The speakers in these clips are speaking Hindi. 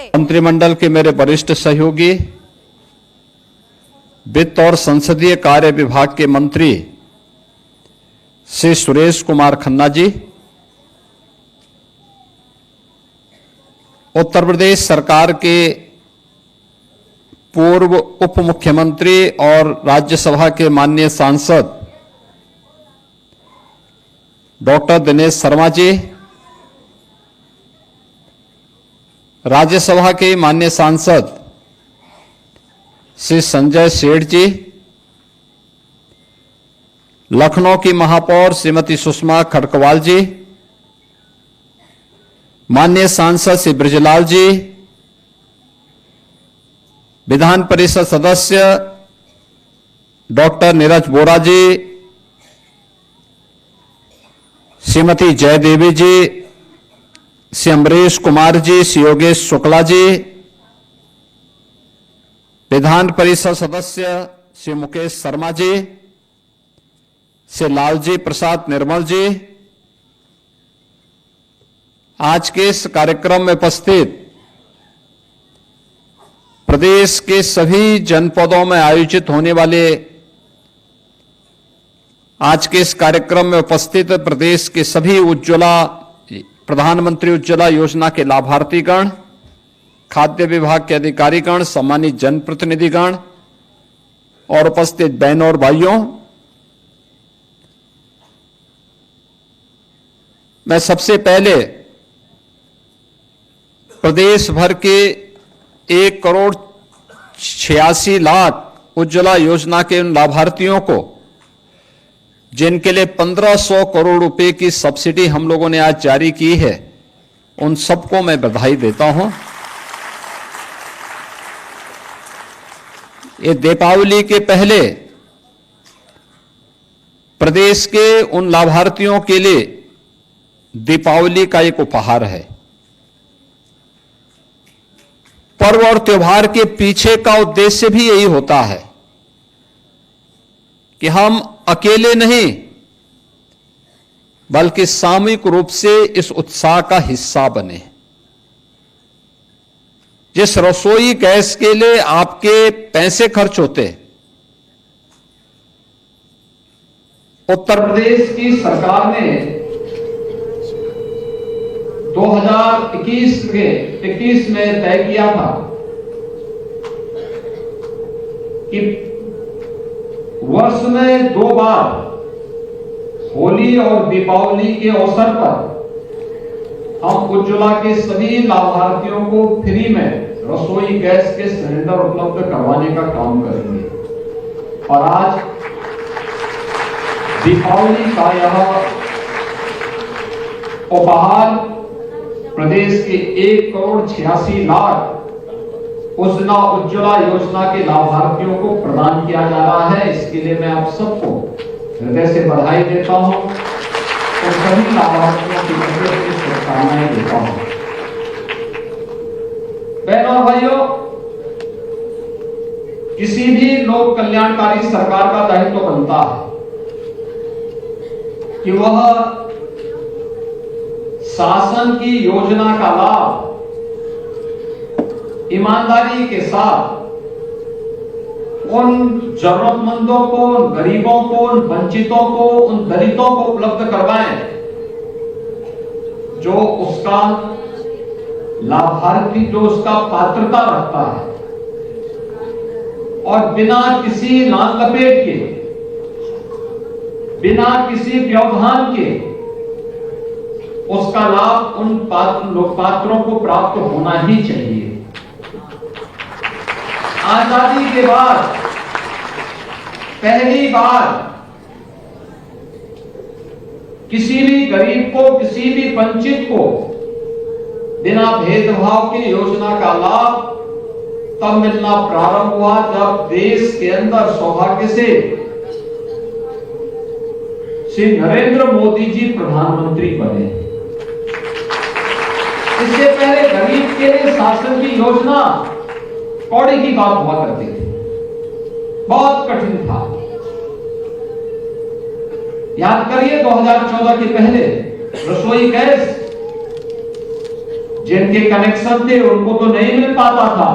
मंत्रिमंडल के मेरे वरिष्ठ सहयोगी, वित्त और संसदीय कार्य विभाग के मंत्री श्री सुरेश कुमार खन्ना जी, उत्तर प्रदेश सरकार के पूर्व उप मुख्यमंत्री और राज्यसभा के माननीय सांसद डॉक्टर दिनेश शर्मा जी, राज्यसभा के माननीय सांसद श्री संजय सेठ जी, लखनऊ की महापौर श्रीमती सुषमा खड़कवाल जी, माननीय सांसद श्री ब्रजलाल जी, विधान परिषद सदस्य डॉक्टर नीरज बोरा जी, श्रीमती जयदेवी जी, श्री अमरीश कुमार जी, श्री योगेश शुक्ला जी, विधान परिषद सदस्य श्री मुकेश शर्मा जी, श्री लालजी प्रसाद निर्मल जी, आज के इस कार्यक्रम में उपस्थित प्रदेश के सभी जनपदों में आयोजित होने वाले आज के इस कार्यक्रम में उपस्थित प्रदेश के सभी प्रधानमंत्री उज्ज्वला योजना के लाभार्थीगण, खाद्य विभाग के अधिकारीगण, सम्मानित जनप्रतिनिधिगण और उपस्थित बहनों और भाइयों, मैं सबसे पहले प्रदेश भर के 1,86,00,000 उज्ज्वला योजना के उन लाभार्थियों को जिनके लिए 1,500 करोड़ रुपए की सब्सिडी हम लोगों ने आज जारी की है, उन सबको मैं बधाई देता हूं। ये दीपावली के पहले प्रदेश के उन लाभार्थियों के लिए दीपावली का एक उपहार है। पर्व और त्योहार के पीछे का उद्देश्य भी यही होता है कि हम अकेले नहीं बल्कि सामूहिक रूप से इस उत्साह का हिस्सा बने। जिस रसोई गैस के लिए आपके पैसे खर्च होते, उत्तर प्रदेश की सरकार ने 2021 में तय किया था कि वर्ष में 2 बार होली और दीपावली के अवसर पर हम उज्ज्वला के सभी लाभार्थियों को फ्री में रसोई गैस के सिलेंडर उपलब्ध करवाने का काम करेंगे। और आज दीपावली का यह उपहार प्रदेश के 1,86,00,000 उज्ज्वला योजना के लाभार्थियों को प्रदान किया जा रहा है। इसके लिए मैं आप सबको हृदय से बधाई देता हूं और सभी लाभार्थियों की शुभकामनाएं देता हूं। बहनों और भाइयों, किसी भी लोक कल्याणकारी सरकार का दायित्व बनता है कि वह शासन की योजना का लाभ ईमानदारी के साथ उन जरूरतमंदों को, उन गरीबों को, उन वंचितों को, उन दलितों को उपलब्ध करवाएं जो उसका लाभार्थी, जो उसका पात्रता रखता है, और बिना किसी लाल लपेट के, बिना किसी व्यवधान के उसका लाभ उन पात्रों को प्राप्त होना ही चाहिए। आजादी के बाद पहली बार किसी भी गरीब को, किसी भी वंचित को बिना भेदभाव के योजना का लाभ तब मिलना प्रारंभ हुआ जब देश के अंदर सौभाग्य से श्री नरेंद्र मोदी जी प्रधानमंत्री बने। इससे पहले गरीब के लिए शासन की योजना कौड़ी की बात हुआ करती थी, बहुत कठिन था। याद करिए 2014 के पहले रसोई गैस जिनके कनेक्शन थे उनको तो नहीं मिल पाता था,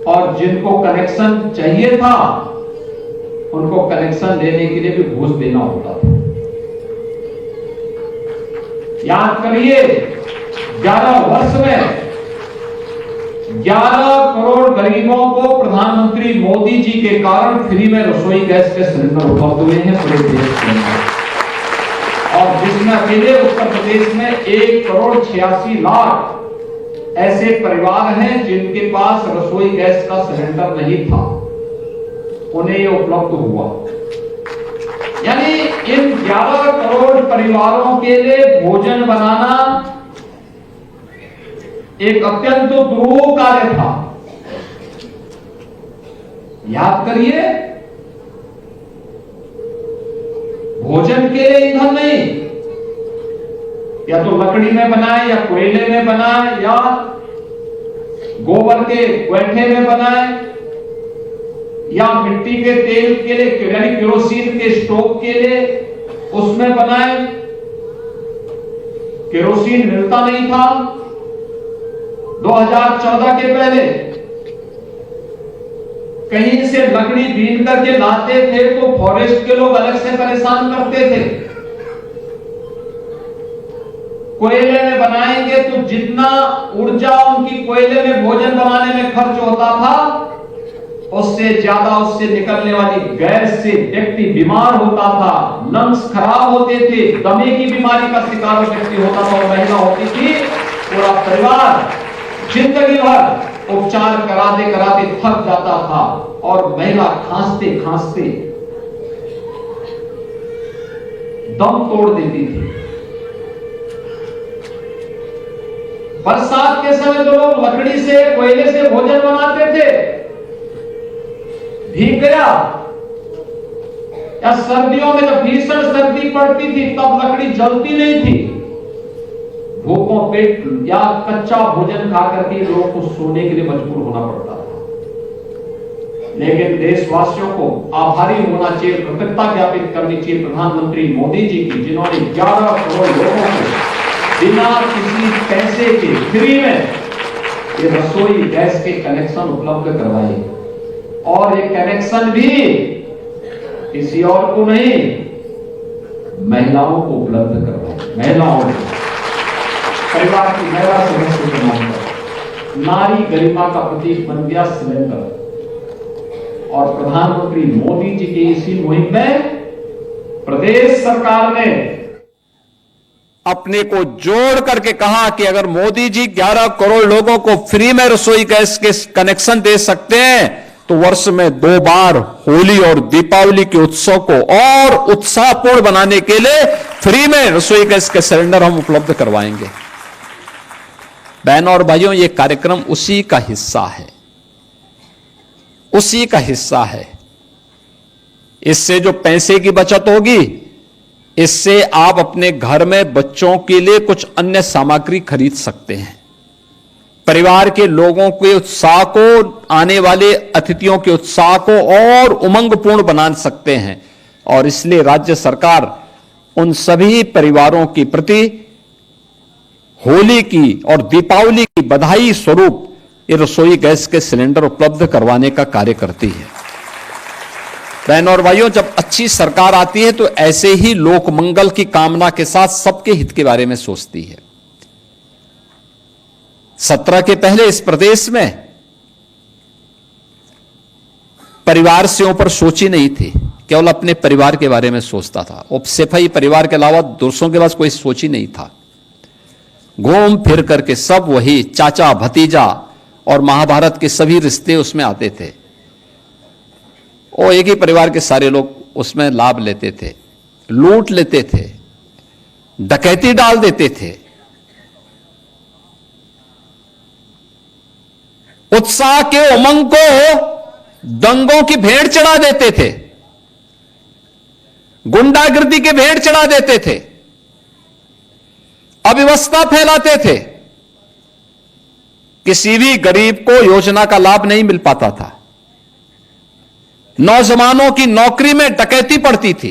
और जिनको कनेक्शन चाहिए था उनको कनेक्शन लेने के लिए भी घूस देना होता था। याद करिए, 11 वर्ष में 11 करोड़ गरीबों को प्रधानमंत्री मोदी जी के कारण फ्री में रसोई गैस के सिलेंडर उपलब्ध हुए हैं पूरे देश के अंदर, और जिसमें अकेले उत्तर प्रदेश में 1 करोड़ 86 लाख ऐसे परिवार हैं जिनके पास रसोई गैस का सिलेंडर नहीं था, उन्हें यह उपलब्ध हुआ। यानी इन 11 करोड़ परिवारों के लिए भोजन बनाना एक अत्यंत दुरूह कार्य था। याद करिए, भोजन के लिए ईंधन नहीं, या तो लकड़ी में बनाए या कोयले में बनाए या गोबर के गोइठे में बनाए या मिट्टी के तेल के लिए यानी केरोसिन के स्टोव के लिए उसमें बनाए। केरोसिन मिलता नहीं था 2014 के पहले, कहीं से लकड़ी बीन करके लाते थे तो फॉरेस्ट के लोग अलग से परेशान करते थे। कोयले में बनाएंगे तो जितना ऊर्जा उनकी कोयले में भोजन बनाने में खर्च होता था, उससे ज्यादा उससे निकलने वाली गैस से व्यक्ति बीमार होता था, लंग्स खराब होते थे, दमे की बीमारी का शिकार व्यक्ति होता था, और महिला होती थी पूरा परिवार जिंदगी भर उपचार कराते कराते थक जाता था, और महिला खांसते खांसते दम तोड़ देती थी। बरसात के समय तो लोग लकड़ी से कोयले से भोजन बनाते थे, भीग गया, या सर्दियों में जब भीषण सर्दी पड़ती थी तब लकड़ी जलती नहीं थी, भूखों पेट या कच्चा भोजन खा करके लोगों को सोने के लिए मजबूर होना पड़ता था। लेकिन देशवासियों को आभारी होना चाहिए, कृतज्ञता ज्ञापित करनी चाहिए प्रधानमंत्री मोदी जी की, जिन्होंने 11 करोड़ लोगों को बिना किसी पैसे के फ्री में ये रसोई गैस के कनेक्शन उपलब्ध करवाए, और ये कनेक्शन भी किसी और को नहीं, महिलाओं को उपलब्ध करवाए। महिलाओं को, परिवार की महिला सदस्य के नाम पर नारी गरिमा का प्रतीक बन गया सिलेंडर। और प्रधानमंत्री मोदी जी की इसी मुहिम में प्रदेश सरकार ने अपने को जोड़ करके कहा कि अगर मोदी जी 11 करोड़ लोगों को फ्री में रसोई गैस के कनेक्शन दे सकते हैं तो वर्ष में 2 बार होली और दीपावली के उत्सव को और उत्साहपूर्ण बनाने के लिए फ्री में रसोई गैस के सिलेंडर हम उपलब्ध करवाएंगे। बहनों और भाइयों, यह कार्यक्रम उसी का हिस्सा है, उसी का हिस्सा है। इससे जो पैसे की बचत होगी, इससे आप अपने घर में बच्चों के लिए कुछ अन्य सामग्री खरीद सकते हैं, परिवार के लोगों के उत्साह को, आने वाले अतिथियों के उत्साह को और उमंगपूर्ण बना सकते हैं। और इसलिए राज्य सरकार उन सभी परिवारों के प्रति होली की और दीपावली की बधाई स्वरूप ये रसोई गैस के सिलेंडर उपलब्ध करवाने का कार्य करती है। बहनों और भाइयों, जब अच्छी सरकार आती है तो ऐसे ही लोक मंगल की कामना के साथ सबके हित के बारे में सोचती है। 17 के पहले इस प्रदेश में परिवार से ऊपर सोची नहीं थी, केवल अपने परिवार के बारे में सोचता था। उपसेफई परिवार के अलावा दूसरों के पास कोई सोच ही नहीं था। घूम फिर करके सब वही चाचा भतीजा और महाभारत के सभी रिश्ते उसमें आते थे, और एक ही परिवार के सारे लोग उसमें लाभ लेते थे, लूट लेते थे, डकैती डाल देते थे। उत्साह के उमंग को दंगों की भेंट चढ़ा देते थे, गुंडागिर्दी के भेंट चढ़ा देते थे, अव्यवस्था फैलाते थे। किसी भी गरीब को योजना का लाभ नहीं मिल पाता था। नौजवानों की नौकरी में डकैती पड़ती थी।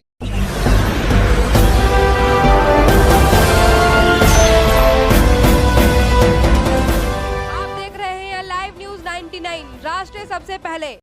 टीवी9 राष्ट्र सबसे पहले।